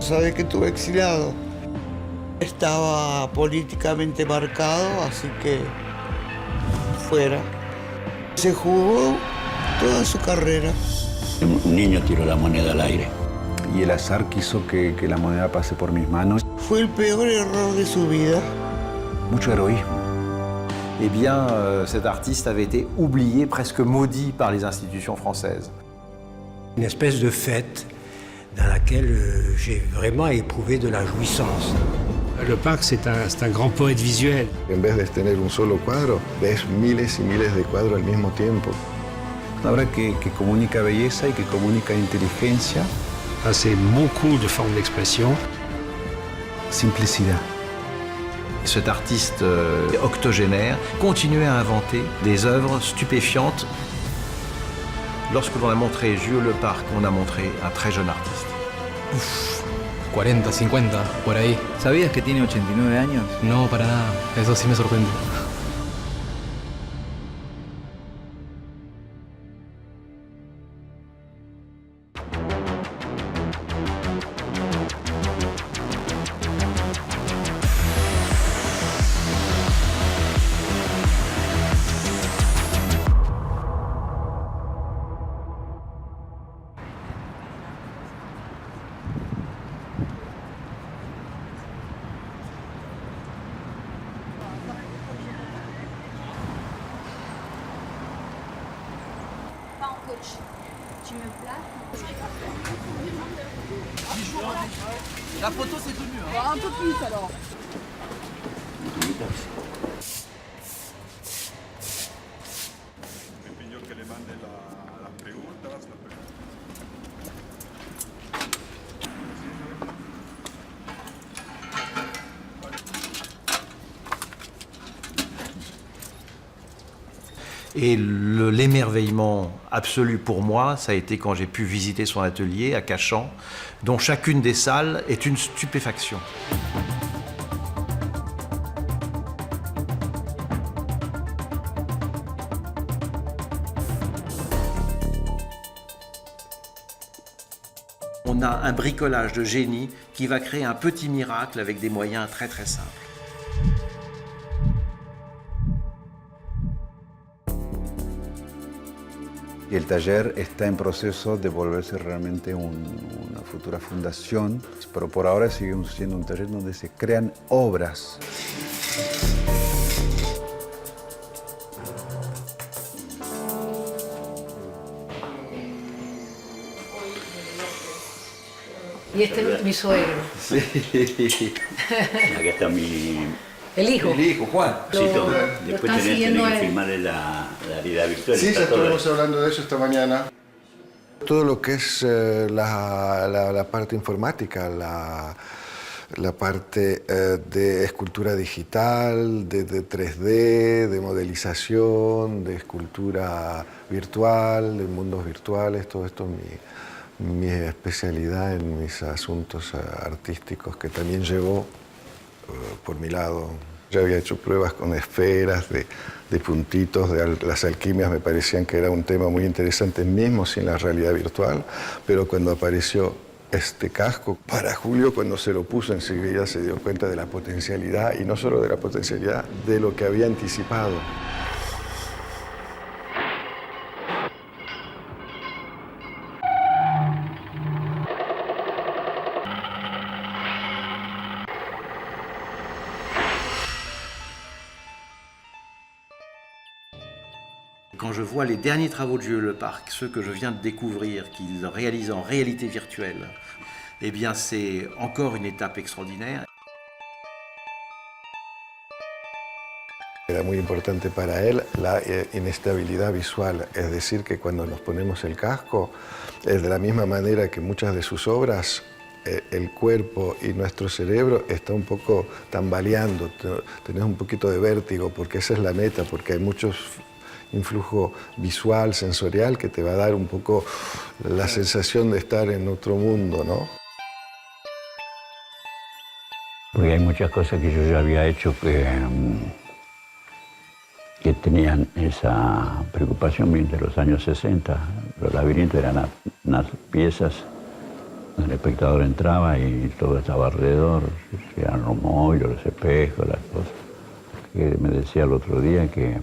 Sabe que estuve exiliado. Estaba políticamente marcado, así que fuera. Se jugó toda su carrera. Un niño tiró la moneda al aire. Y el azar quiso que la moneda pase por mis manos. Fue el peor error de su vida. Mucho heroísmo. Eh bien, cet artiste avait été oublié, presque maudit par les institutions françaises. Une espèce de fête dans laquelle j'ai vraiment éprouvé de la jouissance. Le Parc, c'est un grand poète visuel. En vez de tener un solo cuadro, ves miles y miles de cuadros al mismo tiempo. Una obra que comunica belleza y que comunica inteligencia. C'est beaucoup de formes d'expression. Simplicidad. Cet artiste octogénaire continuait à inventer des œuvres stupéfiantes. Lorsque l'on a montré Jules Le Parc, on a montré un très jeune artiste. 40, 50, por ahí. ¿Sabías que tiene 89 años? No, para nada. Eso sí me sorprende. Tu me places. La photo c'est tout nu. Hein. Un peu plus alors. Et l'émerveillement absolu pour moi, ça a été quand j'ai pu visiter son atelier à Cachan, dont chacune des salles est une stupéfaction. On a un bricolage de génie qui va créer un petit miracle avec des moyens très très simples. Y el taller está en proceso de volverse realmente una futura fundación, pero por ahora sigue siendo un taller donde se crean obras. Y este es mi suegro. Sí. Acá está mi... El hijo. El hijo, Juan. Después tenés que filmarle la realidad virtual. Sí, ya estuvimos hablando de eso esta mañana. Todo lo que es la parte informática, la parte de escultura digital, de 3D, de modelización, de escultura virtual, de mundos virtuales, todo esto es mi especialidad en mis asuntos artísticos que también llevo por mi lado. Ya había hecho pruebas con esferas, de puntitos, las alquimias me parecían que era un tema muy interesante mismo sin la realidad virtual, pero cuando apareció este casco, para Julio cuando se lo puso enseguida se dio cuenta de la potencialidad, y no solo de la potencialidad, de lo que había anticipado. Quand je vois les derniers travaux de Jules Le Parc, ceux que je viens de découvrir, qu'il réalise en réalité virtuelle, eh bien c'est encore une étape extraordinaire. Era muy importante para él la inestabilidad visual, es decir, que cuando nos ponemos el casco, de la misma manera que muchas de sus obras, el cuerpo y nuestro cerebro está un poco tambaleando, tenés un poquito de vértigo, porque esa es la meta, porque hay muchos influjo visual, sensorial, que te va a dar un poco la sensación de estar en otro mundo, ¿no? Porque hay muchas cosas que yo ya había hecho que tenían esa preocupación de los años 60. Los laberintos eran unas piezas El espectador entraba y todo estaba alrededor, eran los móviles, los espejos, las cosas. Que me decía el otro día que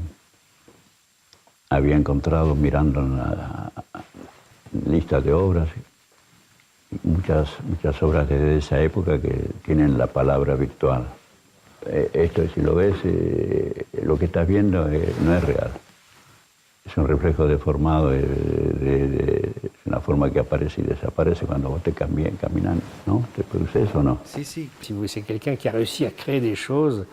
había encontrado, mirando en la lista de obras, muchas obras desde esa época que tienen la palabra virtual. Esto, si lo ves, lo que estás viendo no es real. Es un reflejo deformado de una forma que aparece y desaparece cuando vos te caminas, ¿no? ¿Te produce eso o no? Si, si vous voulez, c'est quelqu'un qui a réussi à créer des choses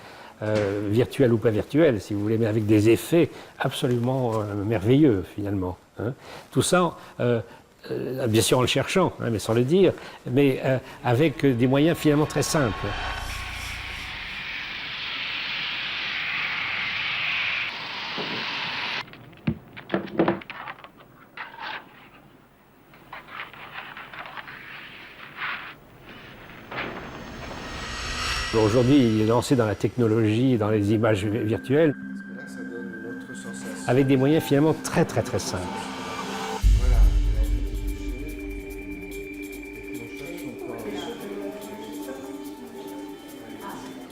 virtuelles ou pas virtuelles, si vous voulez, mais avec des effets absolument merveilleux, finalement. Hein. Tout ça, bien sûr en le cherchant, hein, mais sans le dire, mais avec des moyens finalement très simples. Aujourd'hui, il est lancé dans la technologie, dans les images virtuelles, avec des moyens finalement très simples.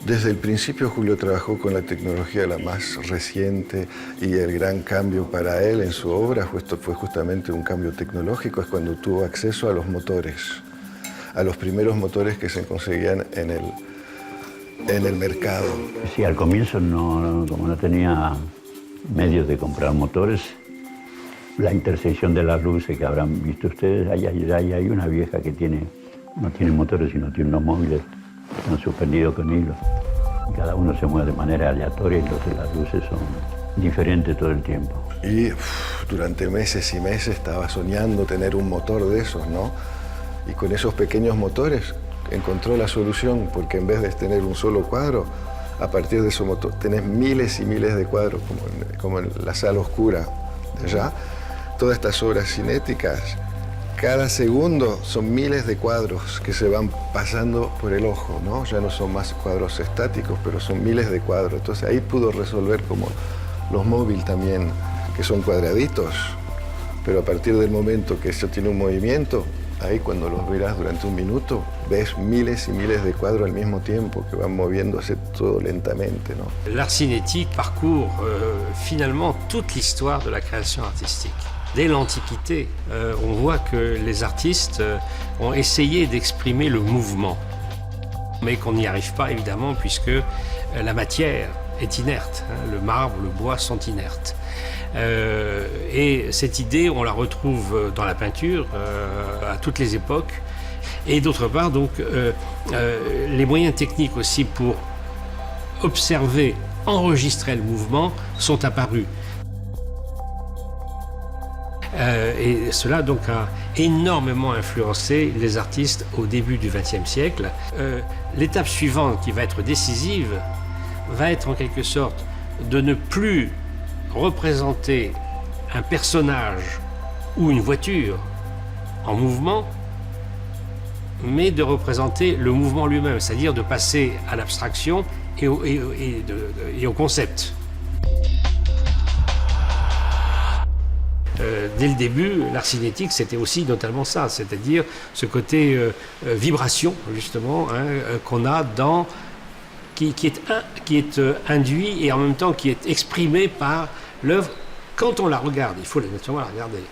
Desde el principio Julio trabajó con la tecnología la más reciente y el gran cambio para él en su obra fue justamente un cambio tecnológico, es cuando tuvo acceso a los motores, a los primeros motores que se conseguían en el mercado. Sí, al comienzo, como no tenía medios de comprar motores, la intersección de las luces que habrán visto ustedes, ahí hay una vieja que no tiene motores, sino tiene unos móviles, están suspendidos con hilos. Cada uno se mueve de manera aleatoria, entonces las luces son diferentes todo el tiempo. Y durante meses y meses estaba soñando tener un motor de esos, ¿no? Y con esos pequeños motores encontró la solución, porque en vez de tener un solo cuadro, a partir de su motor tenés miles y miles de cuadros, como en la sala oscura de allá. Todas estas obras cinéticas, cada segundo son miles de cuadros que se van pasando por el ojo, ¿no? Ya no son más cuadros estáticos, pero son miles de cuadros. Entonces ahí pudo resolver como los móviles también, que son cuadraditos, pero a partir del momento que eso tiene un movimiento, ahí cuando los verás durante un minuto, ves miles y miles de cuadros al mismo tiempo que van moviéndose todo lentamente, ¿no? L'art cinétique parcourt finalement toute l'histoire de la création artistique. Dès l'Antiquité, on voit que les artistes ont essayé d'exprimer le mouvement, mais qu'on n'y arrive pas évidemment puisque la matière est inerte, hein, le marbre, le bois sont inertes. Et cette idée, on la retrouve dans la peinture à toutes les époques. Et d'autre part, donc, les moyens techniques aussi pour observer, enregistrer le mouvement sont apparus. Et cela donc a énormément influencé les artistes au début du XXe siècle. L'étape suivante qui va être décisive va être en quelque sorte de ne plus représenter un personnage ou une voiture en mouvement, mais de représenter le mouvement lui-même, c'est-à-dire de passer à l'abstraction et au concept. Dès le début, l'art cinétique, c'était aussi notamment ça, c'est-à-dire ce côté vibration, justement, hein, qu'on a dans... qui est induit et en même temps qui est exprimé par l'œuvre quand on la regarde. Il faut naturellement la regarder.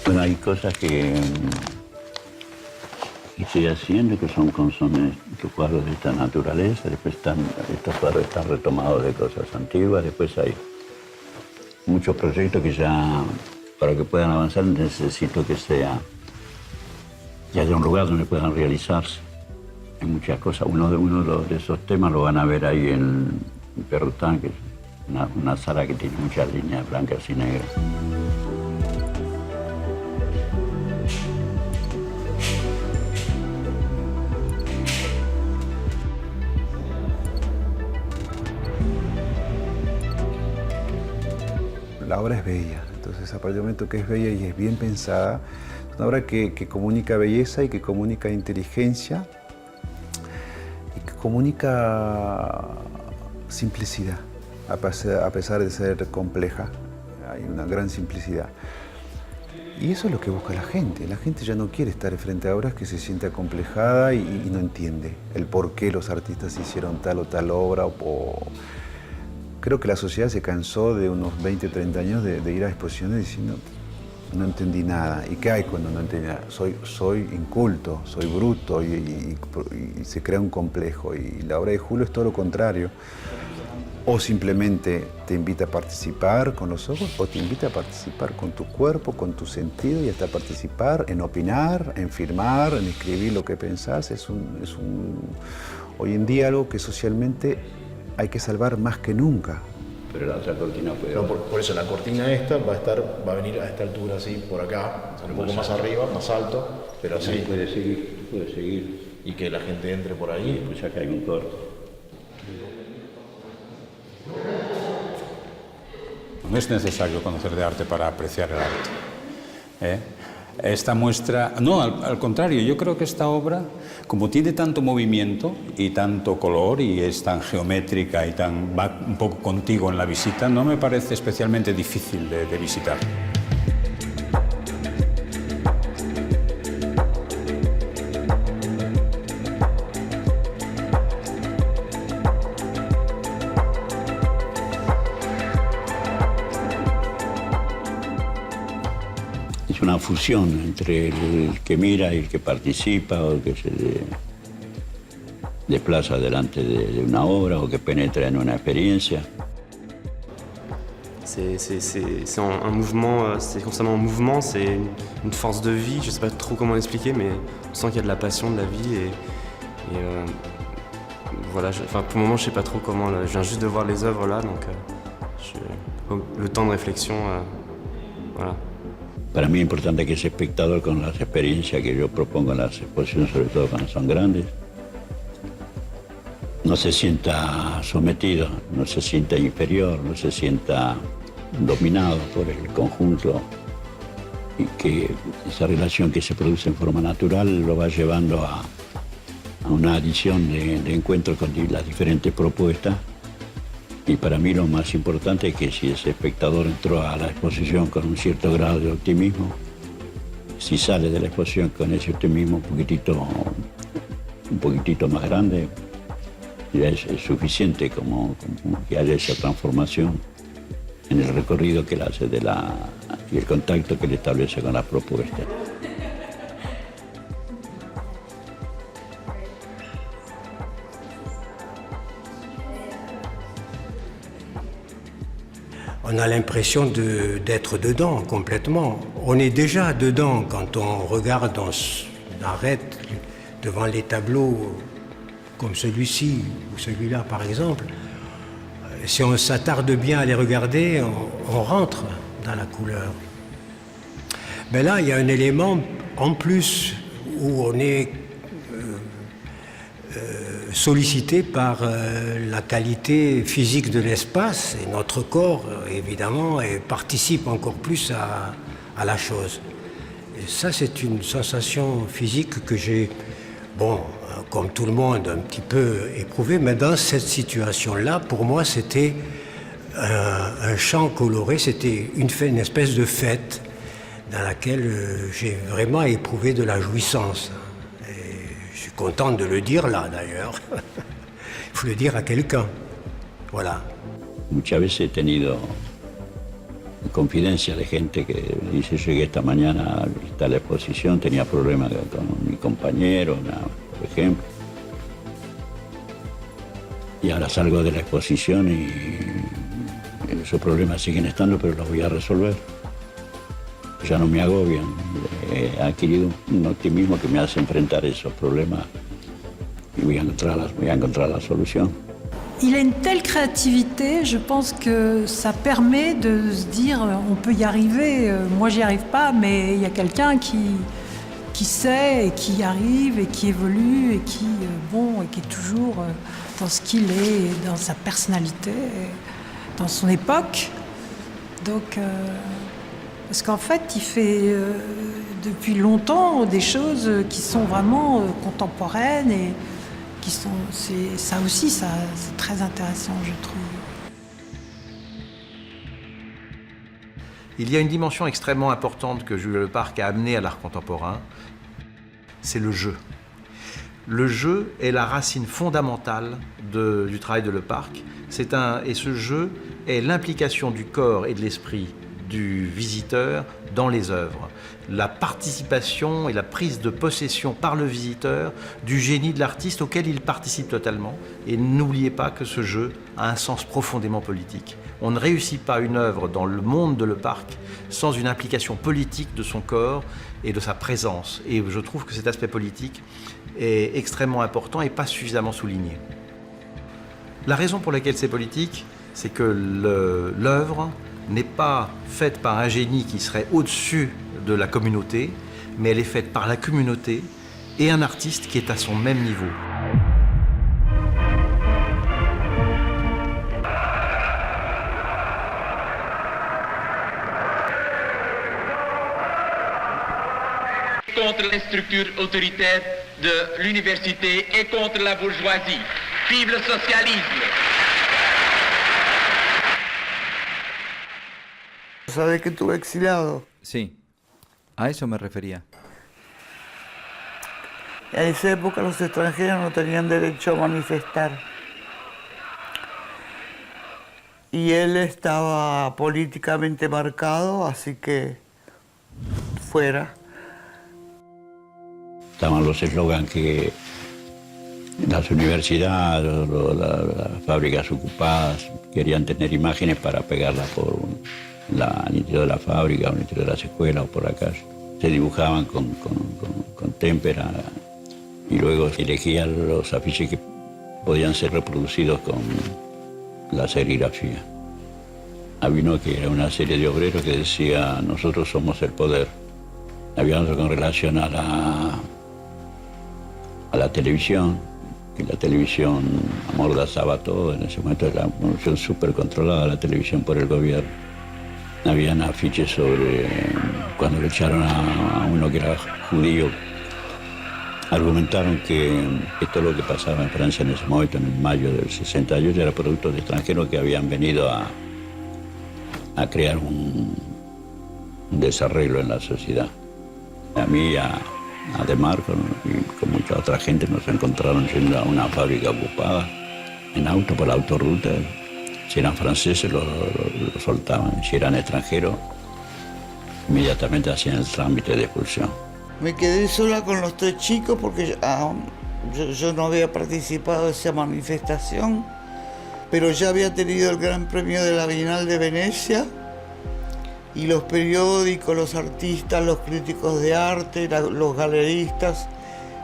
Bueno, hay cosas que estoy haciendo que son cuadros de esta naturaleza, después estos cuadros están retomados de cosas antiguas, después hay muchos proyectos que ya, para que puedan avanzar, necesito que haya un lugar donde puedan realizarse. Hay muchas cosas, uno de esos temas lo van a ver ahí en Perrotán, que es una sala que tiene muchas líneas blancas y negras. la obra es bella. Entonces, a partir del momento que es bella y es bien pensada, es una obra que comunica belleza y que comunica inteligencia y que comunica simplicidad, a pesar de ser compleja. Hay una gran simplicidad. Y eso es lo que busca la gente. La gente ya no quiere estar frente a obras que se siente acomplejada y no entiende el por qué los artistas hicieron tal o tal obra. Creo que la sociedad se cansó de unos 20, 30 años de ir a exposiciones diciendo no entendí nada. ¿Y qué hay cuando no entendí nada? Soy inculto, soy bruto y se crea un complejo. Y la obra de Julio es todo lo contrario. O simplemente te invita a participar con los ojos, o te invita a participar con tu cuerpo, con tu sentido, y hasta participar en opinar, en firmar, en escribir lo que pensás. Hoy en día algo que socialmente hay que salvar más que nunca. Pero la otra cortina puede... No, por eso la cortina esta va a venir a esta altura así, por acá, un poco más arriba, más alto, pero así. Puede seguir. Y que la gente entre por ahí. Escucha que hay un corte. No es necesario conocer de arte para apreciar el arte. Esta muestra, no, al contrario, yo creo que esta obra, como tiene tanto movimiento y tanto color y es tan geométrica y va un poco contigo en la visita, no me parece especialmente difícil de visitar. Es una fusión entre el que mira y el que participa, o el que se desplaza delante de una obra, o que penetra en una experiencia. C'est un mouvement, c'est constamment en mouvement, c'est une force de vie, je ne sais pas trop comment l'expliquer, mais on sent qu'il y a de la passion, de la vie, et voilà, pour le moment je ne sais pas trop comment, je viens juste de voir les œuvres là, donc le temps de réflexion, voilà. Para mí es importante que ese espectador, con las experiencias que yo propongo en las exposiciones, sobre todo cuando son grandes, no se sienta sometido, no se sienta inferior, no se sienta dominado por el conjunto, y que esa relación que se produce en forma natural lo va llevando a una adición de encuentros con las diferentes propuestas. Y para mí lo más importante es que si ese espectador entró a la exposición con un cierto grado de optimismo, si sale de la exposición con ese optimismo un poquitito más grande, ya es suficiente como que haya esa transformación en el recorrido que él hace y el contacto que él establece con la propuesta. On a l'impression d'être dedans complètement. On est déjà dedans quand on regarde, on arrête devant les tableaux comme celui-ci ou celui-là par exemple. Si on s'attarde bien à les regarder, on rentre dans la couleur. Mais là, il y a un élément en plus où on est sollicité par la qualité physique de l'espace, et notre corps, évidemment, participe encore plus à la chose. Et ça, c'est une sensation physique que j'ai, comme tout le monde, un petit peu éprouvée, mais dans cette situation-là, pour moi, c'était un champ coloré, c'était une espèce de fête dans laquelle j'ai vraiment éprouvé de la jouissance. Je suis content de le dire là, d'ailleurs. Il faut le dire à quelqu'un. Voilà. Muchas veces he tenido confidencia de gente que dice: llegué esta mañana, está la exposición, tenía problemas con mi compañero, por ejemplo. Y ahora salgo de la exposición y esos problemas siguen estando, pero los voy a resolver. Ya no me agobian. He adquirido un optimismo que me hace enfrentar esos problemas y voy a encontrar la solution. Il a une telle créativité, je pense que ça permet de se dire on peut y arriver. Moi, j'y arrive pas, mais il y a quelqu'un qui sait et qui y arrive et qui évolue et qui est toujours dans ce qu'il est, dans sa personnalité, dans son époque. Donc, parce qu'en fait, il fait depuis longtemps des choses qui sont vraiment contemporaines et qui sont. Ça aussi, c'est très intéressant, je trouve. Il y a une dimension extrêmement importante que Jules Leparc a amenée à l'art contemporain, c'est le jeu. Le jeu est la racine fondamentale du travail de Leparc. Et ce jeu est l'implication du corps et de l'esprit du visiteur dans les œuvres. La participation et la prise de possession par le visiteur du génie de l'artiste auquel il participe totalement. Et n'oubliez pas que ce jeu a un sens profondément politique. On ne réussit pas une œuvre dans le monde de Leparc sans une implication politique de son corps et de sa présence. Et je trouve que cet aspect politique est extrêmement important et pas suffisamment souligné. La raison pour laquelle c'est politique, c'est que l'œuvre n'est pas faite par un génie qui serait au-dessus de la communauté, mais elle est faite par la communauté et un artiste qui est à son même niveau. Contre les structures autoritaires de l'université et contre la bourgeoisie. Vive le socialisme! ¿Sabes que estuve exiliado? Sí, a eso me refería. En esa época los extranjeros no tenían derecho a manifestar. Y él estaba políticamente marcado, así que fuera. Estaban los eslogans que las universidades, las fábricas ocupadas querían tener imágenes para pegarlas por el interior de la fábrica, o el interior de las escuelas o por la calle. Se dibujaban con témpera y luego elegían los afiches que podían ser reproducidos con la serigrafía. Había uno que era una serie de obreros que decía: nosotros somos el poder. Había otro con relación a la televisión, que la televisión amordazaba todo. En ese momento era una producción súper controlada la televisión por el gobierno. Habían afiches sobre cuando le echaron a uno que era judío. Argumentaron que todo lo que pasaba en Francia en ese momento, en mayo del 68, era producto de extranjeros que habían venido a crear un desarreglo en la sociedad. A mí, a Demarco y con mucha otra gente nos encontraron yendo a una fábrica ocupada en auto por la autorruta. Si eran franceses lo soltaban, si eran extranjeros inmediatamente hacían el trámite de expulsión. Me quedé sola con los tres chicos porque yo no había participado de esa manifestación, pero ya había tenido el Gran Premio de la Bienal de Venecia y los periódicos, los artistas, los críticos de arte, los galeristas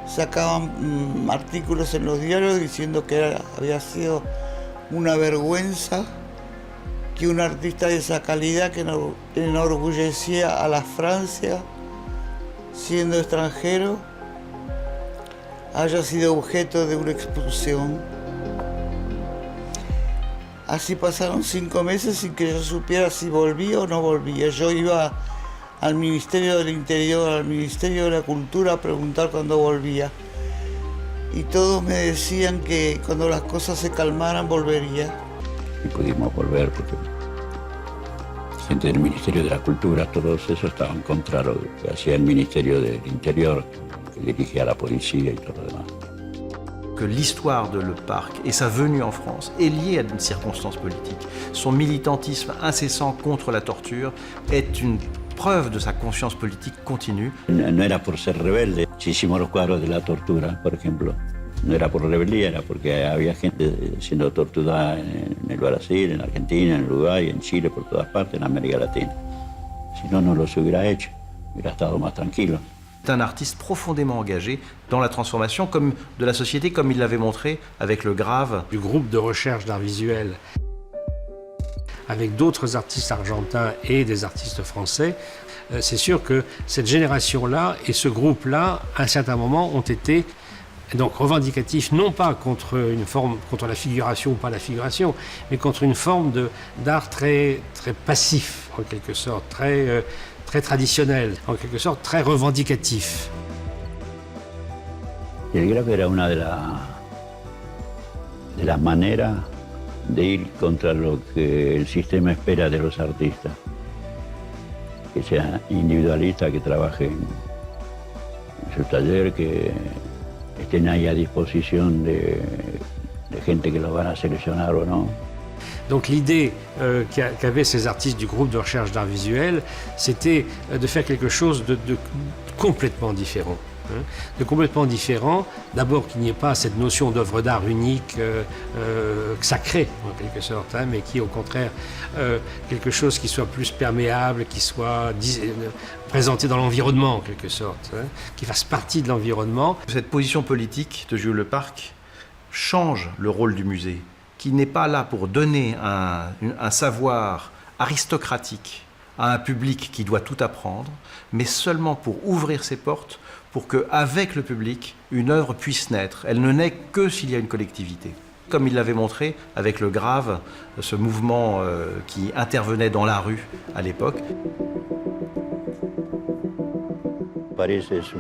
sacaban artículos en los diarios diciendo que había sido una vergüenza que un artista de esa calidad que enorgullecía a la Francia, siendo extranjero, haya sido objeto de una expulsión. Así pasaron 5 meses sin que yo supiera si volvía o no volvía. Yo iba al Ministerio del Interior, al Ministerio de la Cultura a preguntar cuándo volvía. Y todos me decían que cuando las cosas se calmaran volvería. Y pudimos volver porque gente del Ministerio de la Cultura, todos esos estaban contra lo que hacía el Ministerio del Interior, que dirigía la policía y todo lo demás. Que l'histoire de Leparc et sa venue en France est liée à une circonstance politique. Son militantisme incessant contre la torture est une preuve de sa conscience politique continue. No era por ser rebelde. Si hicimos los cuadros de la tortura, por ejemplo, no era por rebeldía, era porque había gente siendo torturada en el Brasil, en Argentina, en Uruguay, en Chile, por todas partes, en América Latina. Si no, no los hubiera hecho, hubiera estado más tranquilo. C'est un artiste profondément engagé dans la transformation de la société, comme il l'avait montré avec le Grave. Du groupe de recherche d'art visuel, avec d'autres artistes argentins et des artistes français, c'est sûr que cette génération-là et ce groupe-là, à un certain moment, ont été Et donc revendicatif non pas contre une forme, contre la figuration ou pas la figuration, mais contre une forme d'art très, très passif, en quelque sorte, très, très traditionnel, en quelque sorte très revendicatif. Y el grave era una de las maneras de ir contra lo que el sistema espera de los artistas. Que sea individualista, que trabaje en su taller, que estén ahí a disposición de gente que los van a seleccionar o no. Donc l'idée qu'avaient ces artistes du groupe de recherche d'art visuel, c'était de faire quelque chose de complètement différent. De complètement différent, d'abord qu'il n'y ait pas cette notion d'œuvre d'art unique, sacrée en quelque sorte, mais qui au contraire quelque chose qui soit plus perméable, qui soit présenté dans l'environnement en quelque sorte, qui fasse partie de l'environnement. Cette position politique de Jules Leparc change le rôle du musée, qui n'est pas là pour donner un savoir aristocratique à un public qui doit tout apprendre, mais seulement pour ouvrir ses portes pour qu'avec le public, une œuvre puisse naître. Elle ne naît que s'il y a une collectivité. Comme il l'avait montré avec le Grave, ce mouvement qui intervenait dans la rue à l'époque. París es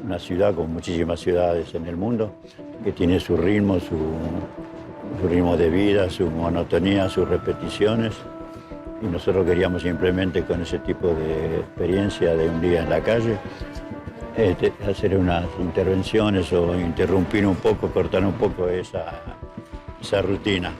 una ciudad con muchísimas ciudades en el mundo, que tiene su ritmo de vida, su monotonía, sus repeticiones. Y nosotros queríamos simplemente con ese tipo de experiencia de un día en la calle, hacer unas intervenciones o interrumpir un poco, cortar un poco esa rutina.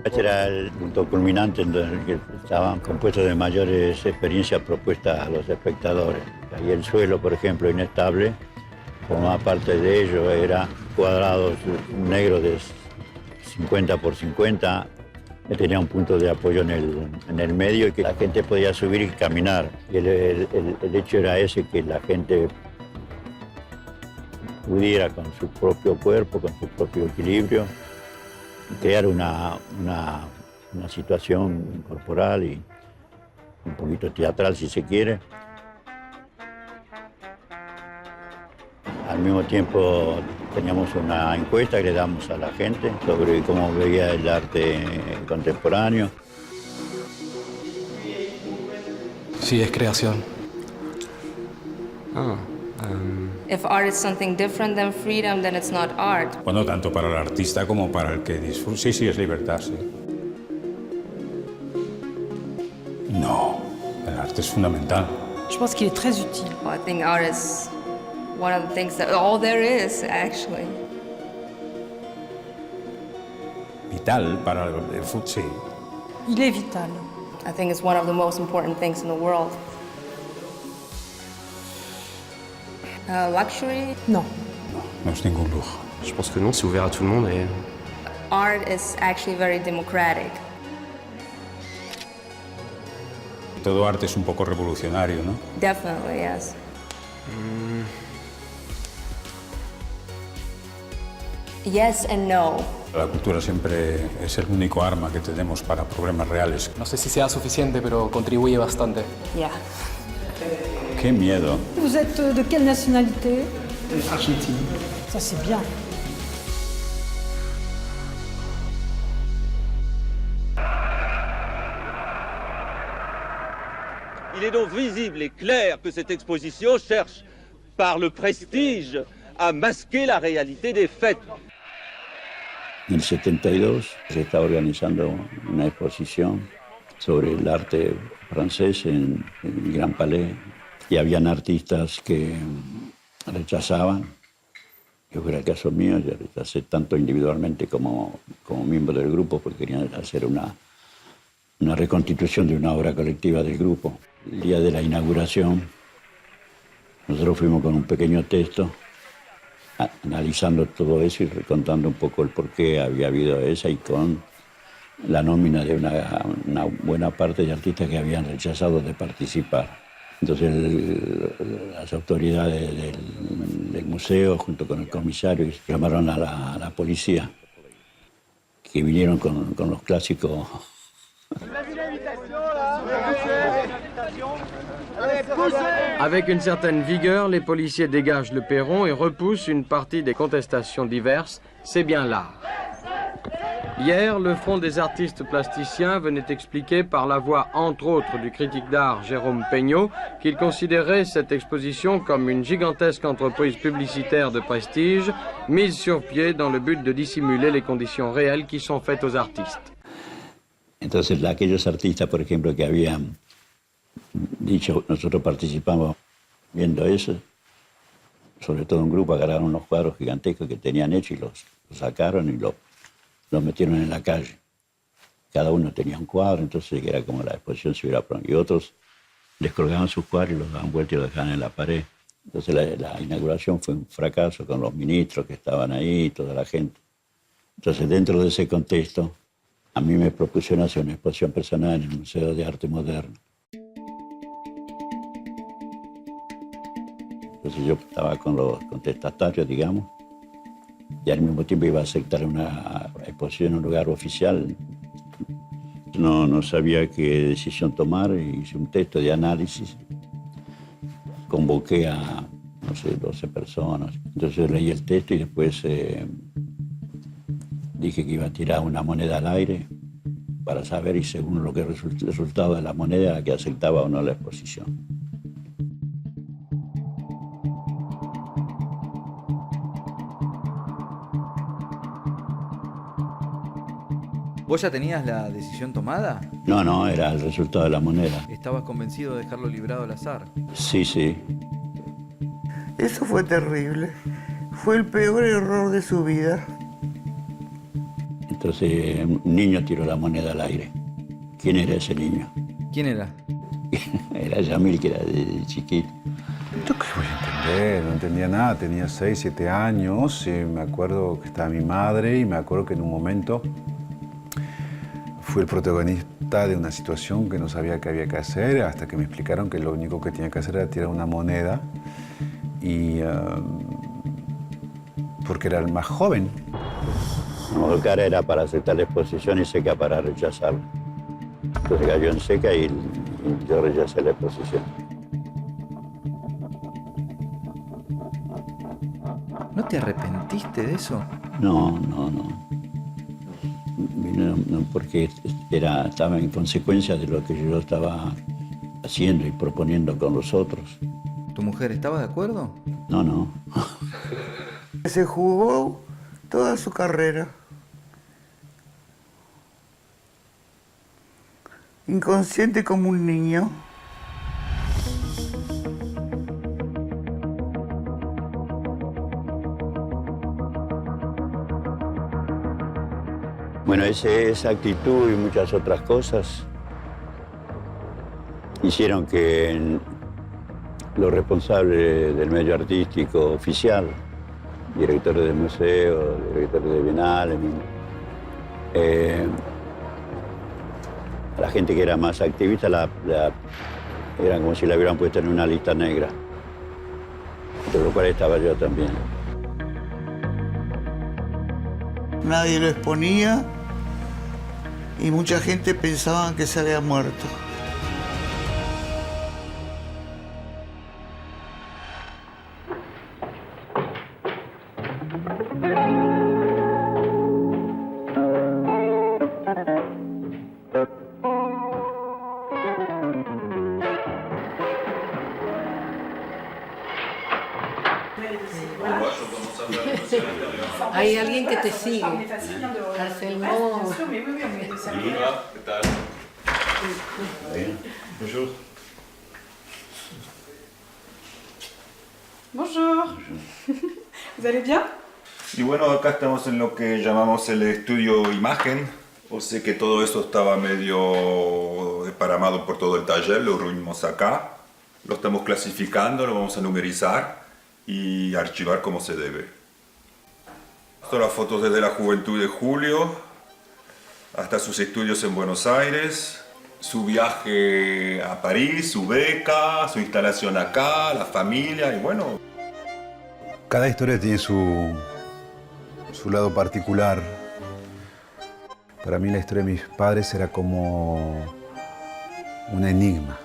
Este era el punto culminante en el que estaban compuestos de mayores experiencias propuestas a los espectadores. Y el suelo, por ejemplo, inestable, formaba parte de ello, era cuadrados negros de 50 por 50, tenía un punto de apoyo en el medio y que la gente podía subir y caminar. Y el hecho era ese, que la gente pudiera con su propio cuerpo, con su propio equilibrio, crear una situación corporal y un poquito teatral si se quiere. Al mismo tiempo teníamos una encuesta que le damos a la gente sobre cómo veía el arte contemporáneo. Sí, es creación. If art is something different than freedom, then it's not art. Bueno, tanto para el artista como para el que disfruta. Sí, sí, es libertad, sí. No, el arte es fundamental. Je pense qu'il est très utile. Well, I think art is one of the things that all there is, actually. Vital para el fútbol, sí. Il est vital. I think it's one of the most important things in the world. Luxury? Non. No es ningún lujo. Je pense que non, c'est ouvert à tout le monde et... Art is actually very democratic. Todo arte es un poco revolucionario, ¿no? Definitely, yes. Yes and no. La cultura siempre es el único arma que tenemos para problemas reales. No sé si sea suficiente, pero contribuye bastante. Yeah. ¡Qué miedo! Vous êtes de quelle nationalité? Argentine. Ça, c'est bien. Il est donc visible et clair que cette exposition cherche, par le prestige, à masquer la réalité des faits. En el 72 se estaba organizando una exposición sobre el arte francés en el Gran Palais y habían artistas que rechazaban, que fuera el caso mío, yo rechacé tanto individualmente como miembro del grupo porque querían hacer una reconstitución de una obra colectiva del grupo. El día de la inauguración nosotros fuimos con un pequeño texto analizando todo eso y recontando un poco el por qué había habido esa y con la nómina de una buena parte de artistas que habían rechazado de participar. Entonces las autoridades del museo junto con el comisario llamaron a la policía, que vinieron con los clásicos. Avec une certaine vigueur, les policiers dégagent le perron et repoussent une partie des contestations diverses. C'est bien l'art. Hier, le Front des artistes plasticiens venait expliquer par la voix, entre autres, du critique d'art Jérôme Peño, qu'il considérait cette exposition comme une gigantesque entreprise publicitaire de prestige, mise sur pied dans le but de dissimuler les conditions réelles qui sont faites aux artistes. Entonces, aquellos artistas, por ejemplo, que habían dicho, nosotros participamos viendo eso, sobre todo un grupo agarraron unos cuadros gigantescos que tenían hechos y los sacaron y los metieron en la calle. Cada uno tenía un cuadro, entonces era como la exposición se hubiera prohibido. Y otros les colgaban sus cuadros y los daban vuelta y los dejaban en la pared. Entonces la inauguración fue un fracaso con los ministros que estaban ahí, toda la gente. Entonces, dentro de ese contexto, a mí me propusieron hacer una exposición personal en el Museo de Arte Moderno. Entonces yo estaba con los contestatarios, digamos, y al mismo tiempo iba a aceptar una exposición en un lugar oficial. No sabía qué decisión tomar, hice un texto de análisis, convoqué a, no sé, 12 personas. Entonces yo leí el texto y después dije que iba a tirar una moneda al aire para saber y según lo que resultaba de la moneda que aceptaba o no la exposición. ¿Vos ya tenías la decisión tomada? No, era el resultado de la moneda. ¿Estabas convencido de dejarlo librado al azar? Sí. Eso fue terrible. Fue el peor error de su vida. Entonces un niño tiró la moneda al aire. ¿Quién era ese niño? ¿Quién era? Era Yamil, que era de chiquito. ¿Qué voy a entender? No entendía nada. Tenía 6, 7 años y me acuerdo que estaba mi madre y me acuerdo que en un momento fui el protagonista de una situación que no sabía qué había que hacer hasta que me explicaron que lo único que tenía que hacer era tirar una moneda y porque era el más joven. Cara era para aceptar la exposición y seca para rechazarla. Entonces cayó en seca y yo rechacé la exposición. ¿No te arrepentiste de eso? No, porque estaba en consecuencia de lo que yo estaba haciendo y proponiendo con los otros. ¿Tu mujer estaba de acuerdo? No. Se jugó toda su carrera. Inconsciente como un niño. Bueno, esa actitud y muchas otras cosas hicieron que los responsables del medio artístico oficial, directores de museos, directores de bienales, la gente que era más activista era como si la hubieran puesto en una lista negra, de lo cual estaba yo también. Nadie lo exponía y mucha gente pensaba que se había muerto. Hay alguien que te sigue. Harcèlement. ¿Qué tal? Bonjour. Bonjour. ¿Vous allez bien? Y bueno, acá estamos en lo que llamamos el estudio imagen. O sea que todo eso estaba medio desparramado por todo el taller, lo reunimos acá. Lo estamos clasificando, lo vamos a numerizar y archivar como se debe. Son las fotos desde la juventud de Julio hasta sus estudios en Buenos Aires, su viaje a París, su beca, su instalación acá, la familia y bueno. Cada historia tiene su lado particular. Para mí la historia de mis padres era como un enigma.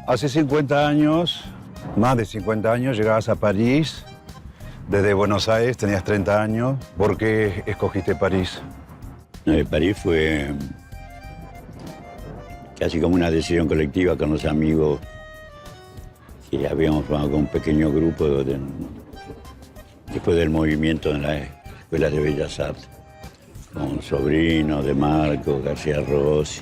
Hace 50 años, más de 50 años, llegabas a París. Desde Buenos Aires tenías 30 años. ¿Por qué escogiste París? París fue casi como una decisión colectiva con los amigos que habíamos formado con un pequeño grupo después del movimiento en las escuelas de Bellas Artes, con Sobrino, De Marco, García Rossi,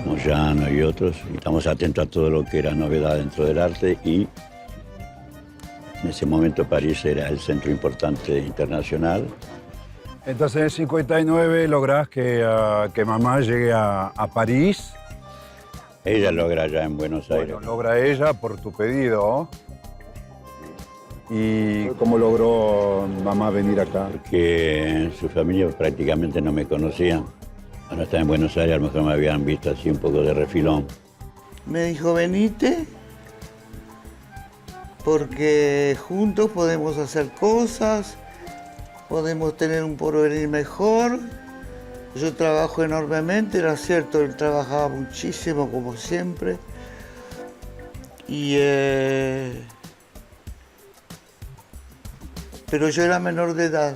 Moyano y otros. Y estamos atentos a todo lo que era novedad dentro del arte y en ese momento París era el centro importante internacional. Entonces en el 59 lográs que mamá llegue a París. Ella logra allá en Buenos Aires. Bueno, logra ella por tu pedido. ¿Y cómo logró mamá venir acá? Porque su familia prácticamente no me conocía. Cuando estaba en Buenos Aires a lo mejor me habían visto así un poco de refilón. Me dijo, venite, porque juntos podemos hacer cosas, podemos tener un porvenir mejor. Yo trabajo enormemente, era cierto, él trabajaba muchísimo como siempre. Pero yo era menor de edad.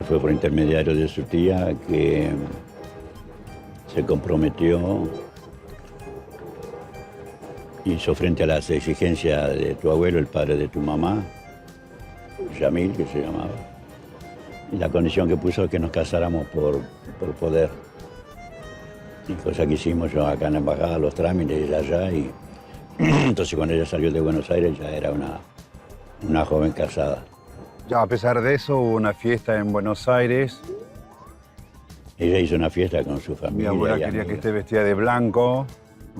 Fue por intermediario de su tía que se comprometió, hizo frente a las exigencias de tu abuelo, el padre de tu mamá, Yamil, que se llamaba. Y la condición que puso es que nos casáramos por poder. Y cosa que hicimos yo acá en la embajada, los trámites, ella allá. Y entonces cuando ella salió de Buenos Aires ya era una joven casada. Ya a pesar de eso hubo una fiesta en Buenos Aires. Ella hizo una fiesta con su familia. Mi abuela quería que esté vestida de blanco,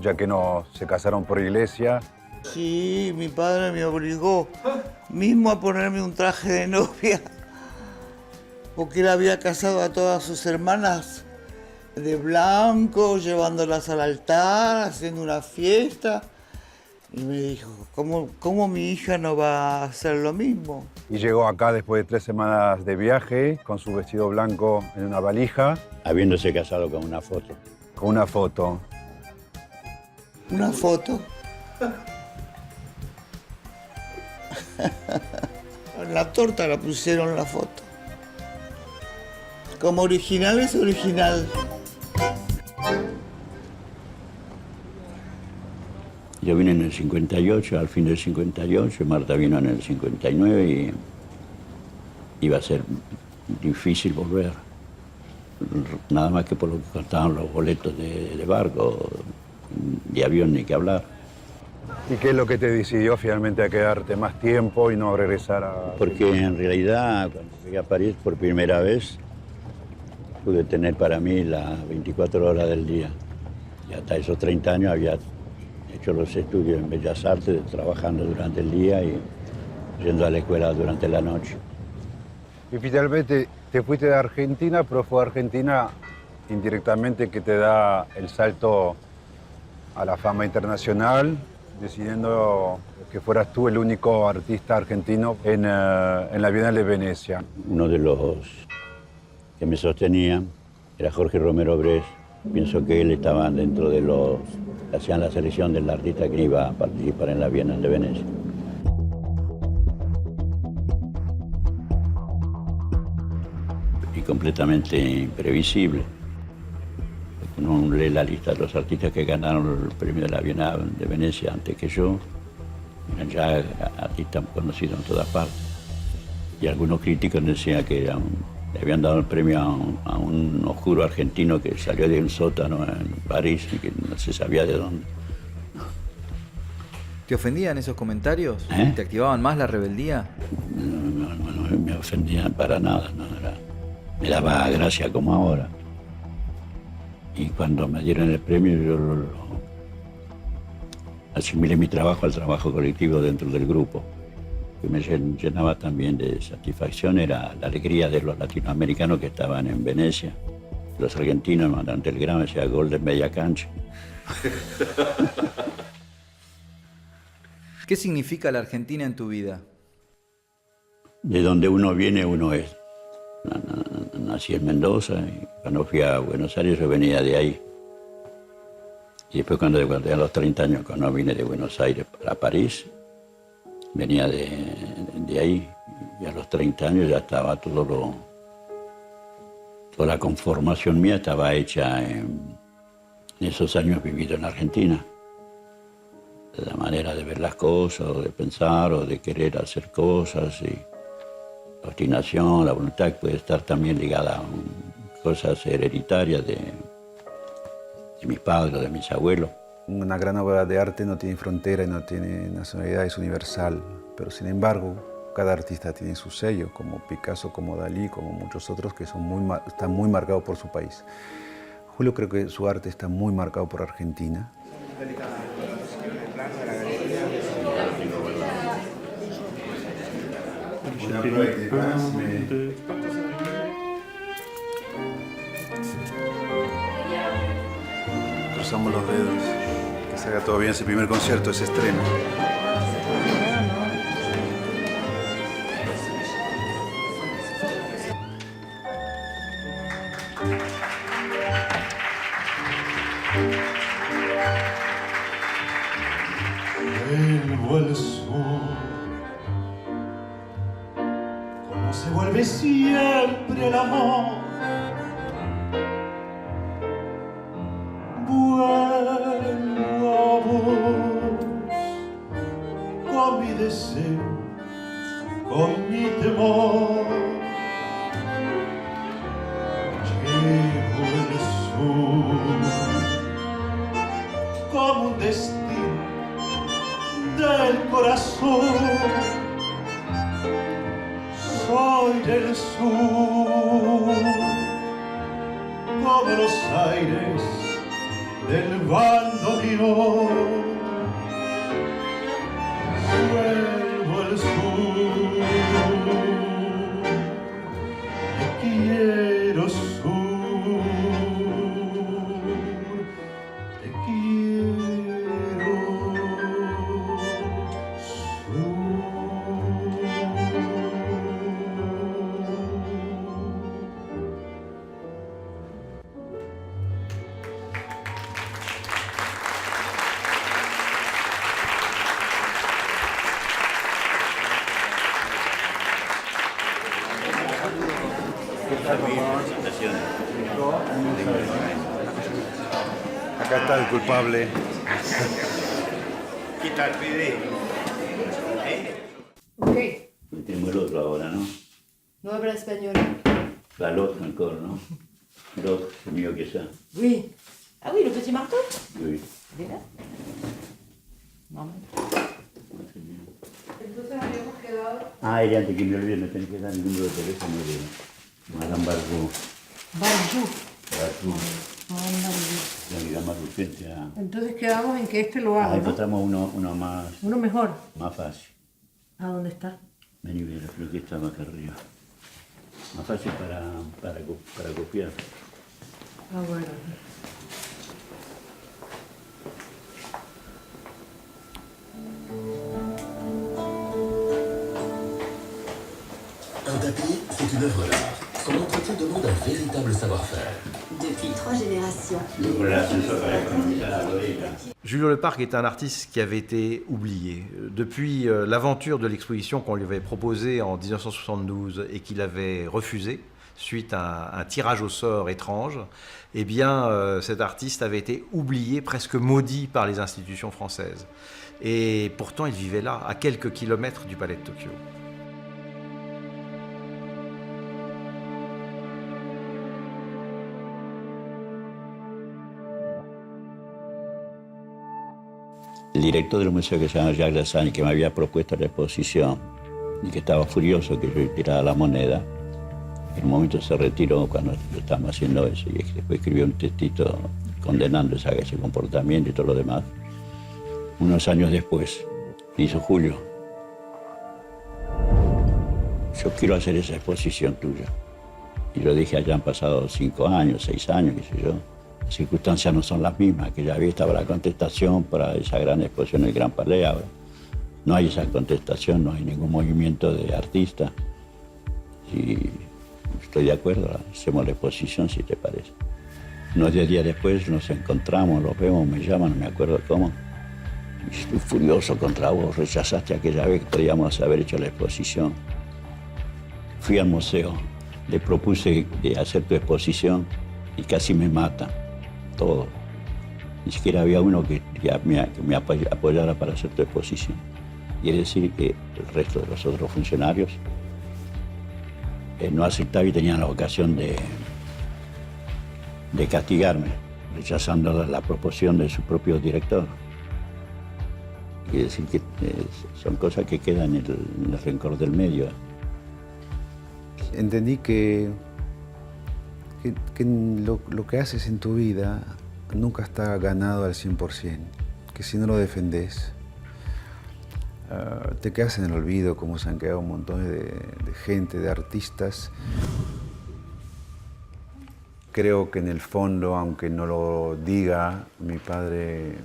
ya que no se casaron por iglesia. Sí, mi padre me obligó mismo a ponerme un traje de novia, porque él había casado a todas sus hermanas de blanco, llevándolas al altar, haciendo una fiesta. Y me dijo, ¿cómo mi hija no va a hacer lo mismo? Y llegó acá después de 3 semanas de viaje, con su vestido blanco en una valija. Habiéndose casado con una foto. Con una foto. ¿Una foto? En la torta la pusieron la foto. Como original es original. Yo vine en el 58, al fin del 58, Marta vino en el 59 y iba a ser difícil volver. Nada más que por lo que costaban los boletos de barco, de avión ni que hablar. ¿Y qué es lo que te decidió finalmente a quedarte más tiempo y no regresar a...? Porque en realidad, cuando llegué a París por primera vez, pude tener para mí las 24 horas del día. Y hasta esos 30 años había hecho los estudios en Bellas Artes, trabajando durante el día y yendo a la escuela durante la noche. Y finalmente te fuiste de Argentina, pero fue Argentina indirectamente que te da el salto a la fama internacional, decidiendo que fueras tú el único artista argentino en la Bienal de Venecia. Uno de los que me sostenía era Jorge Romero Bress. Pienso que él estaba dentro de los que hacían la selección del artista que iba a participar en la Bienal de Venecia. Y completamente imprevisible. Uno lee la lista de los artistas que ganaron el premio de la Bienal de Venecia antes que yo. Eran ya artistas conocidos en todas partes. Y algunos críticos decían que le habían dado el premio a un oscuro argentino que salió de un sótano en París y que no se sabía de dónde. ¿Te ofendían esos comentarios? ¿Eh? ¿Te activaban más la rebeldía? No me ofendían para nada, no, me daba gracia como ahora. Y cuando me dieron el premio yo asimilé mi trabajo al trabajo colectivo dentro del grupo. Lo que me llenaba también de satisfacción era la alegría de los latinoamericanos que estaban en Venecia. Los argentinos mandaban telegrama, decía gol de media cancha. ¿Qué significa la Argentina en tu vida? De donde uno viene, uno es. Nací en Mendoza y cuando fui a Buenos Aires yo venía de ahí. Y después cuando a los 30 años, cuando vine de Buenos Aires para París, venía de ahí, y a los 30 años ya estaba toda la conformación mía estaba hecha en esos años vividos en Argentina. La manera de ver las cosas, o de pensar, o de querer hacer cosas, y la obstinación, la voluntad puede estar también ligada a cosas hereditarias de mis padres, de mis abuelos. Una gran obra de arte no tiene frontera y no tiene nacionalidad, es universal, pero sin embargo cada artista tiene su sello, como Picasso, como Dalí, como muchos otros que están muy marcados por su país. Julio creo que su arte está muy marcado por Argentina. Cruzamos los dedos, que se haga todo bien ese primer concierto, ese estreno. Vuelvo al sur, como se vuelve siempre el amor. Vuelvo a vos, con mi deseo, con mi temor. Llevo el sur como un destino del corazón. Soy del sur, como los aires del bandoneón. Vuelvo al sur, te quiero sur, te quiero sur. Acá está el culpable. Quita el pide. Ok. Tenemos el otro ahora, ¿no? No habla español. L'autre encore, non? L'autre, c'est mieux que ça. Oui. Ah oui, le petit marteau? Oui. Il est là? Non. Entonces habíamos quedado... Ah, y antes que me olvide, me tenés que dar el número de teléfono de Madame Barjou. Barjou. Barjou. La vida más urgente. Entonces quedamos en que este lo haga, ¿no? Encontramos uno más... Uno mejor. Más fácil. ¿A dónde está? Vení, mira, creo que estaba acá arriba. Más fácil para copiar. Ah, bueno. Un tapis, c'est une œuvre d'art. Son entretien demande un véritable savoir-faire. Depuis 3 générations. Julio Leparc est un artiste qui avait été oublié. Depuis l'aventure de l'exposition qu'on lui avait proposée en 1972 et qu'il avait refusée, suite à un tirage au sort étrange, eh bien cet artiste avait été oublié, presque maudit par les institutions françaises. Et pourtant il vivait là, à quelques kilomètres du palais de Tokyo. El director del museo, que se llama Jacques Lassagne, que me había propuesto la exposición y que estaba furioso que yo tirara la moneda, en un momento se retiró cuando estábamos haciendo eso y después escribió un textito condenando ese comportamiento y todo lo demás. Unos años después, hizo Julio, yo quiero hacer esa exposición tuya. Y yo dije, allá han pasado 5 años, 6 años, qué sé yo. Las circunstancias no son las mismas, que ya había estado la contestación para esa gran exposición en el Gran Palais. Ahora no hay esa contestación, no hay ningún movimiento de artistas. Y estoy de acuerdo, hacemos la exposición si te parece. Unos 10 días después nos encontramos, los vemos, me llaman, no me acuerdo cómo. Y estoy furioso contra vos, rechazaste aquella vez que podíamos haber hecho la exposición. Fui al museo, le propuse de hacer tu exposición y casi me matan, todo. Ni siquiera había uno que me apoyara para hacer tu exposición. Quiere decir que el resto de los otros funcionarios no aceptaban y tenían la ocasión de castigarme, rechazando la proposición de su propio director. Quiere decir que son cosas que quedan en el rencor del medio. Entendí que lo que haces en tu vida nunca está ganado al 100%, que si no lo defendés, te quedas en el olvido, como se han quedado un montón de gente, de artistas. Creo que en el fondo, aunque no lo diga, mi padre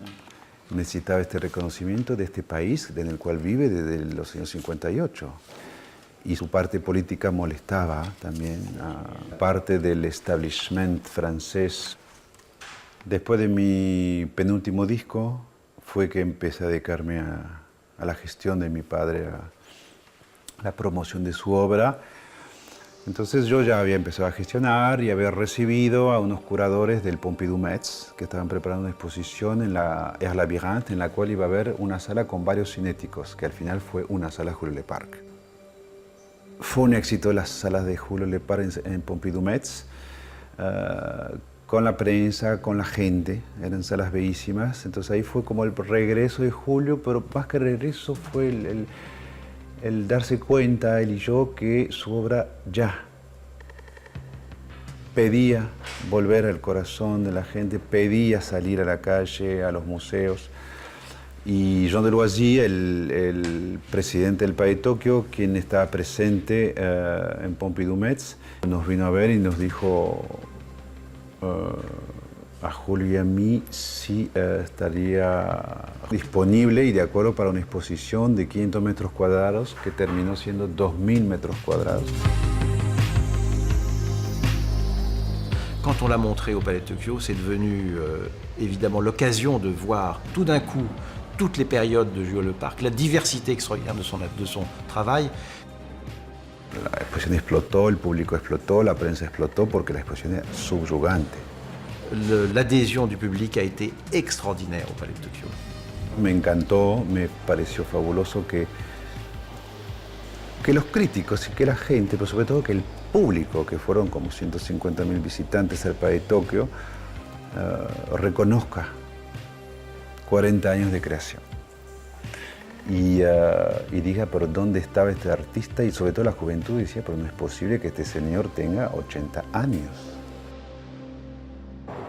necesitaba este reconocimiento de este país en el cual vive desde los años 58. Y su parte política molestaba también a parte del establishment francés. Después de mi penúltimo disco fue que empecé a dedicarme a la gestión de mi padre, a la promoción de su obra. Entonces yo ya había empezado a gestionar y había recibido a unos curadores del Pompidou Metz que estaban preparando una exposición en la Air Labyrinthe, en la cual iba a haber una sala con varios cinéticos, que al final fue una sala Julio Leparc. Fue un éxito las salas de Julio Leparc en Pompidou Metz, con la prensa, con la gente, eran salas bellísimas. Entonces ahí fue como el regreso de Julio, pero más que regreso fue el darse cuenta, él y yo, que su obra ya pedía volver al corazón de la gente, pedía salir a la calle, a los museos. Y Jean Deloisy, el presidente del Palais de Tokio, quien estaba presente en Pompidou Metz, nos vino a ver y nos dijo a Julio y a mí si estaría disponible y de acuerdo para una exposición de 500 metros cuadrados que terminó siendo 2000 metros cuadrados. Quand on l'a montré au Palais de Tokyo, c'est devenu évidemment l'occasion de voir tout d'un coup toutes les périodes de Julio Leparc, la diversité extraordinaire de son travail. La exposición explotó, el público explotó, la prensa explotó porque la exposición era subyugante. L'adhésion du public a été extraordinaire au Palais de Tokyo. Me encantó, me pareció fabuloso que los críticos y que la gente, pero sobre todo que el público, que fueron como 150.000 visitantes al Palais de Tokio, reconozca 40 años de creación. Y diga, pero ¿dónde estaba este artista? Y sobre todo la juventud decía, pero no es posible que este señor tenga 80 años.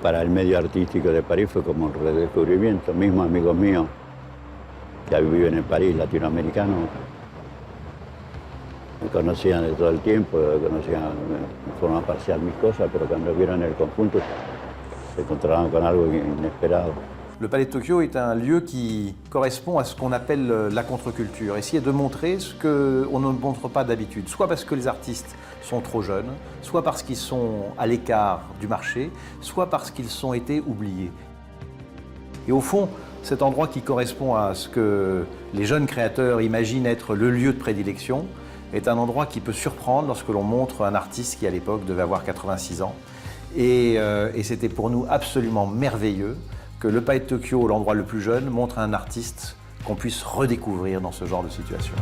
Para el medio artístico de París fue como un redescubrimiento. Mismos amigos míos que viven en París, latinoamericanos, me conocían de todo el tiempo, conocían de forma parcial mis cosas, pero cuando vieron el conjunto se encontraban con algo inesperado. Le Palais de Tokyo est un lieu qui correspond à ce qu'on appelle la contre-culture, essayer de montrer ce qu'on ne montre pas d'habitude, soit parce que les artistes sont trop jeunes, soit parce qu'ils sont à l'écart du marché, soit parce qu'ils ont été oubliés. Et au fond, cet endroit qui correspond à ce que les jeunes créateurs imaginent être le lieu de prédilection est un endroit qui peut surprendre lorsque l'on montre un artiste qui à l'époque devait avoir 86 ans. Et c'était pour nous absolument merveilleux que le Palais de Tokyo, l'endroit le plus jeune, montre un artiste qu'on puisse redécouvrir dans ce genre de situation.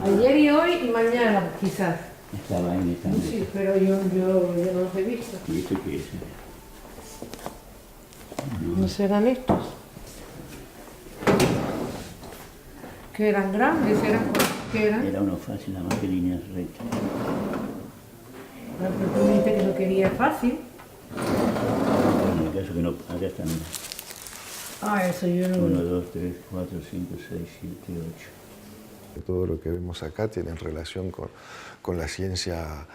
Ayer y hoy y mañana, quizás. Estaba en esta mesa. Sí, pero yo no los he visto. ¿Y esto qué es? ¿No serán estos? Que eran grandes, ¿qué eran? Era uno fácil, nada más que líneas rectas. Pero tú dijiste que no quería fácil. En el caso no, acá están. Ah, eso yo no 1, 2, 3, 4, 5, 6, 7, 8. Todo lo que vemos acá tiene relación con la ciencia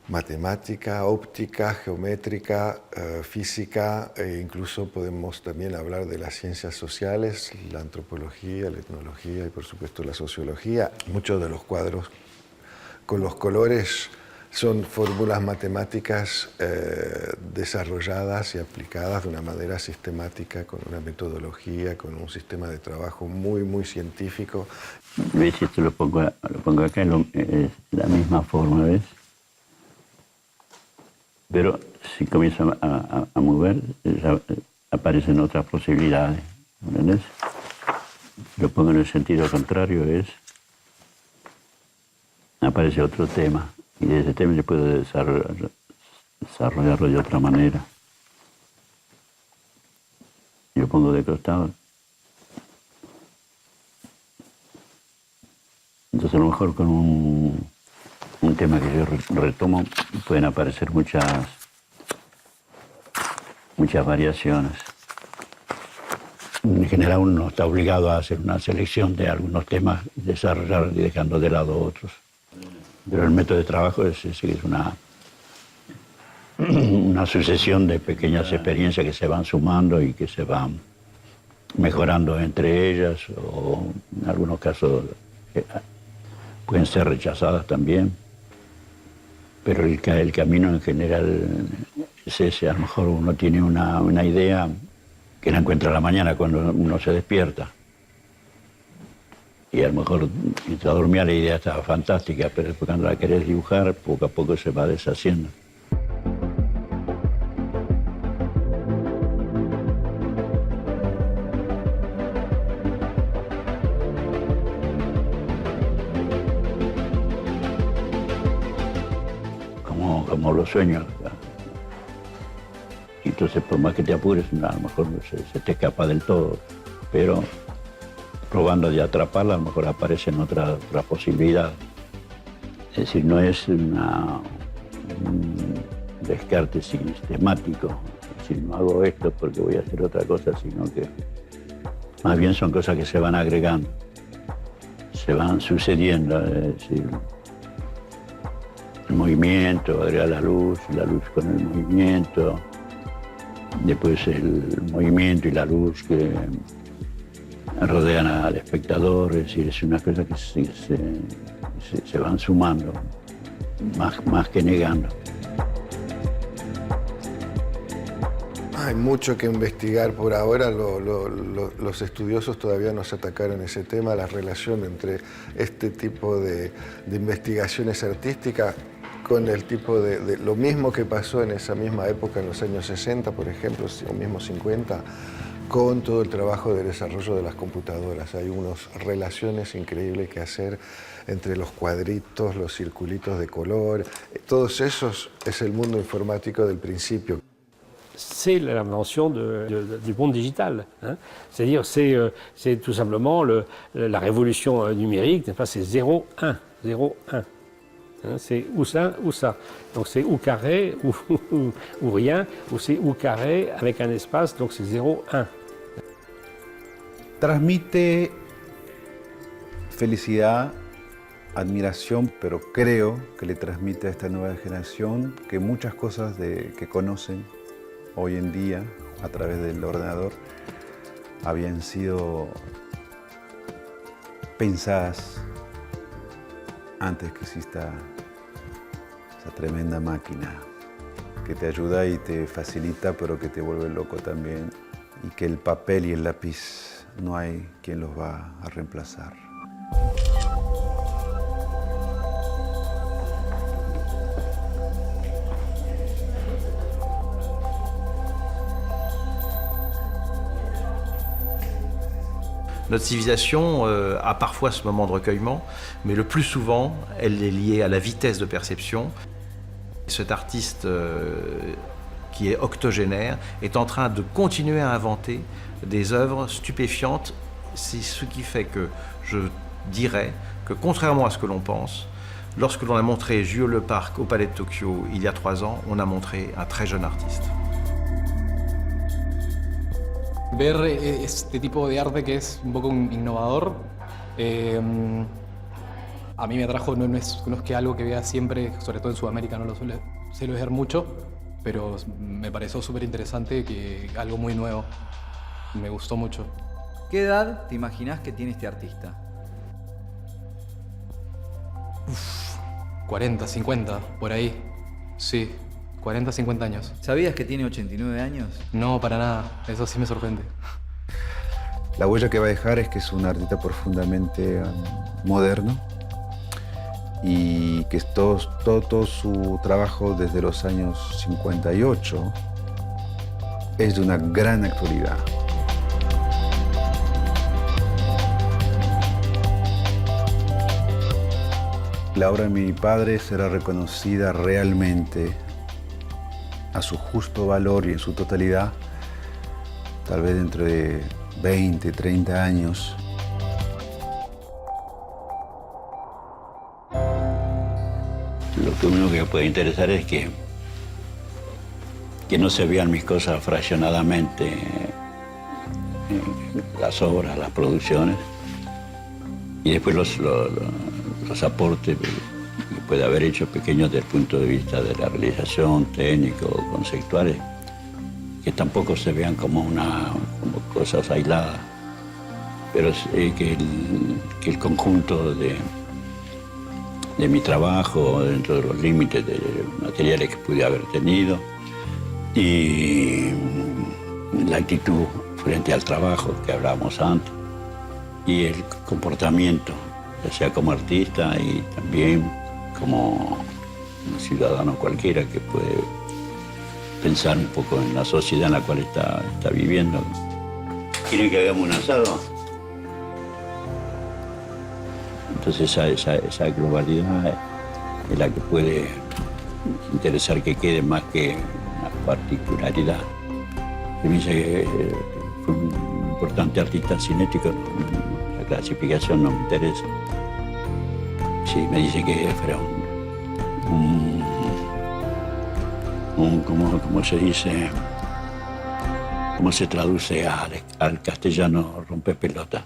matemática, óptica, geométrica, física, e incluso podemos también hablar de las ciencias sociales, la antropología, la etnología y por supuesto la sociología. Muchos de los cuadros con los colores son fórmulas matemáticas desarrolladas y aplicadas de una manera sistemática, con una metodología, con un sistema de trabajo muy, muy científico. ¿Ves? Esto lo pongo acá, es la misma forma, ¿ves? Pero si comienzo a mover, ya aparecen otras posibilidades, ¿entendés? Si lo pongo en el sentido contrario, aparece otro tema. Y de ese tema yo puedo desarrollarlo de otra manera. Yo pongo de costado. Entonces a lo mejor con un tema que yo retomo pueden aparecer muchas variaciones. En general uno está obligado a hacer una selección de algunos temas, desarrollar y dejando de lado otros. Pero el método de trabajo es una sucesión de pequeñas experiencias que se van sumando y que se van mejorando entre ellas, o en algunos casos pueden ser rechazadas también. Pero el camino en general es ese. A lo mejor uno tiene una idea que la encuentra a la mañana cuando uno se despierta. Y a lo mejor mientras dormía la idea estaba fantástica, pero después cuando la querés dibujar, poco a poco se va deshaciendo. Como los sueños. Y entonces por más que te apures, a lo mejor se te escapa del todo, pero probando de atraparla, a lo mejor aparecen otras posibilidades. Es decir, no es un descarte sistemático, es decir, no hago esto porque voy a hacer otra cosa, sino que más bien son cosas que se van agregando, se van sucediendo, es decir, el movimiento, agrega la luz con el movimiento, después el movimiento y la luz que rodean al espectador, es decir, es una cosa que se van sumando, más que negando. Hay mucho que investigar por ahora, los estudiosos todavía no se atacaron ese tema, la relación entre este tipo de investigaciones artísticas con el tipo de lo mismo que pasó en esa misma época, en los años 60, por ejemplo, o mismo 50, con todo el trabajo de desarrollo de las computadoras. Hay unas relaciones increíbles que hacer entre los cuadritos, los circulitos de color. Todos esos es el mundo informático del principio. C'est l'invention du monde digital. Hein. C'est-à-dire, c'est tout simplement la révolution numérique. C'est 0, 1, 0, 1. Hein, c'est ou ça, ou ça. Donc c'est ou carré, ou rien, ou c'est ou carré avec un espace, donc c'est 0, 1. Transmite felicidad, admiración, pero creo que le transmite a esta nueva generación que muchas cosas que conocen hoy en día a través del ordenador habían sido pensadas antes que exista esa tremenda máquina que te ayuda y te facilita, pero que te vuelve loco también, y que el papel y el lápiz no hay quien los va a reemplazar. Notre civilisation a parfois ce moment de recueillement, mais le plus souvent, elle est liée à la vitesse de perception. Cet artiste qui est octogénaire est en train de continuer à inventer des œuvres stupéfiantes. C'est ce qui fait que je dirais que, contrairement à ce que l'on pense, lorsque l'on a montré Jules Le Parc au Palais de Tokyo il y a 3 ans, on a montré un très jeune artiste. Ver este tipo de arte que es un poco innovador, a mí me atrajo, no es que algo que vea siempre, sobre todo en Sudamérica no lo suele ver mucho, pero me pareció súper interesante, que algo muy nuevo. Me gustó mucho. ¿Qué edad te imaginás que tiene este artista? 40, 50, por ahí. Sí, 40, 50 años. ¿Sabías que tiene 89 años? No, para nada. Eso sí me sorprende. La huella que va a dejar es que es un artista profundamente moderno y que todo su trabajo desde los años 58 es de una gran actualidad. La obra de mi padre será reconocida realmente a su justo valor y en su totalidad, tal vez dentro de 20, 30 años. Lo único que puede interesar es que no se vean mis cosas fraccionadamente, las obras, las producciones, y después los aportes que puede haber hecho pequeños desde el punto de vista de la realización, técnico, conceptuales, que tampoco se vean como cosas aisladas, pero que el conjunto de mi trabajo dentro de los límites de materiales que pude haber tenido y la actitud frente al trabajo que hablábamos antes y el comportamiento, ya sea como artista y también como un ciudadano cualquiera que puede pensar un poco en la sociedad en la cual está viviendo. ¿Quieren que hagamos un asado? Entonces esa globalidad es la que puede interesar que quede más que una particularidad. Se me dice que fue un importante artista cinético, la clasificación no me interesa. Sí, me dice que fuera ¿cómo se dice? ¿Cómo se traduce al castellano rompepelota?